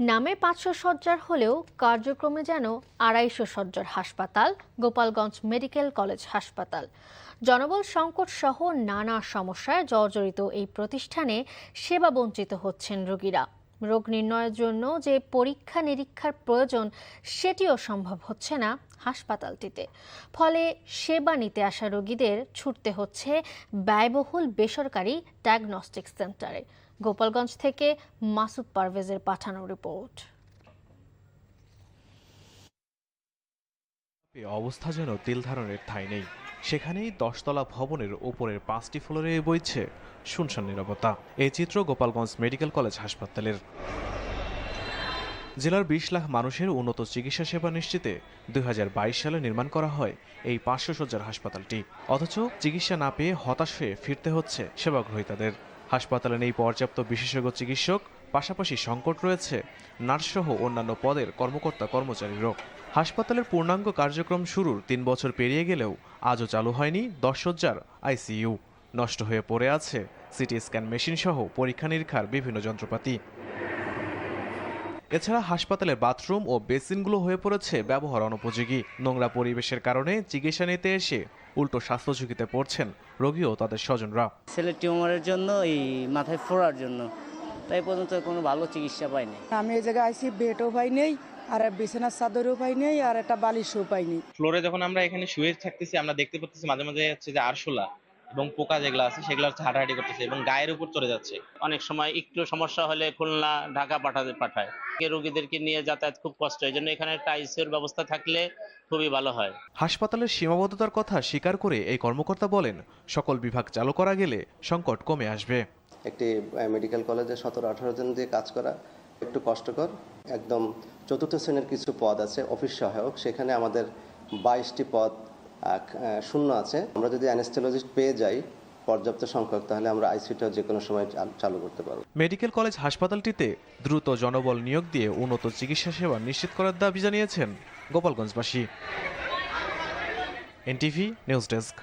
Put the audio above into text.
নামে 500 শয্যার হলেও কার্যক্রমে যেন 250 শয্যার হাসপাতাল গোপালগঞ্জ মেডিকেল কলেজ হাসপাতাল। জনবল সংকট সহ নানা সমস্যায় জর্জরিত এই প্রতিষ্ঠানে সেবা বঞ্চিত হচ্ছেন রোগীরা। রোগ নির্ণয়ের জন্য যে পরীক্ষা নিরীক্ষার প্রয়োজন সেটিও সম্ভব হচ্ছে না হাসপাতালটিতে। ফলে সেবা নিতে আসা রোগীদের ছুটতে হচ্ছে ব্যয়বহুল বেসরকারি ডায়াগনস্টিক সেন্টারে। গোপালগঞ্জ থেকে মাসুদ পারভেজের পাঠানো রিপোর্ট। অবস্থা যেন তিল ধারণের ঠাঁই নেই। সেখানেই 10তলা ভবনের উপরের 5টি ফ্লোরে বইছে শুনশান নীরবতা। এই চিত্র গোপালগঞ্জ মেডিকেল কলেজ হাসপাতালের। জেলার 20 লাখ মানুষের উন্নত চিকিৎসা সেবা নিশ্চিতে 2022 সালে নির্মাণ করা হয় এই 500 শয্যার হাসপাতালটি। অথচ চিকিৎসা না পেয়ে হতাশ হয়ে ফিরতে হচ্ছে সেবা গ্রহীতাদের। হাসপাতালে নেই পর্যাপ্ত বিশেষজ্ঞ চিকিৎসক, পাশাপাশি সংকট রয়েছে নার্সসহ অন্যান্য পদের কর্মকর্তা কর্মচারীরও। হাসপাতালের পূর্ণাঙ্গ কার্যক্রম শুরুর 3 বছর পেরিয়ে গেলেও আজও চালু হয়নি 10 শয্যার আইসিইউ। নষ্ট হয়ে পড়ে আছে সিটি স্ক্যান মেশিন সহ পরীক্ষা নিরীক্ষার বিভিন্ন যন্ত্রপাতি। এছাড়া হাসপাতালের বাথরুম ও বেসিনগুলো হয়ে পড়েছে ব্যবহার অনুপযোগী। নোংরা পরিবেশের কারণে চিকিৎসা নিতে এসে উল্টো স্বাস্থ্য ঝুঁকিতে পড়ছেন রোগী ও তাদের স্বজনরা। ছেলের টিউমারের জন্য এই মাথায় ফোড়ার জন্য তাই পর্যন্ত কোনো ভালো চিকিৎসা পাইনি। আমি এই জায়গায় আইসি, বেডও পাই নেই, আর বিছানার চাদরও পাই নেই, আর একটা বালিশও পাইনি। ফ্লোরে যখন আমরা এখানে শুয়ে থাকতেছি আমরা দেখতে পাচ্ছি মাঝে মাঝে হচ্ছে যে আরশোলা এবং পোকা যেগুলো আছে সেগুলো হচ্ছে হাঁটাহাঁটি করতেছে এবং গায়ের উপর চলে যাচ্ছে। অনেক সময় একটু সমস্যা হলে খুলনা ঢাকা পাঠায় রোগীদেরকে নিয়ে যাতায়াত খুব কষ্ট। এই জন্য এখানে একটা আইসিইউর ব্যবস্থা থাকলে খুবই ভালো হয়। হাসপাতালের সীমাবদ্ধতার কথা স্বীকার করে এই কর্মকর্তা বলেন, সকল বিভাগ চালু করা গেলে সংকট কমে আসবে। একটি মেডিকেল কলেজে 17-18 জন দিয়ে কাজ করা একটু কষ্টকর। একদম চতুর্থ শ্রেণীর কিছু পদ আছে অফিস সহায়ক, সেখানে আমাদের 22টি পদ শূন্য আছে। আমরা যদি অ্যানেস্থেলজিস্ট পেয়ে যাই পর্যাপ্ত সংখ্যক, তাহলে আমরা আইসিইউটা যে কোনো সময় চালু করতে পারব। মেডিকেল কলেজ হাসপাতালটিতে দ্রুত জনবল নিয়োগ দিয়ে উন্নত চিকিৎসা সেবা নিশ্চিত করার দাবি জানিয়েছেন গোপালগঞ্জবাসী। NTV news desk.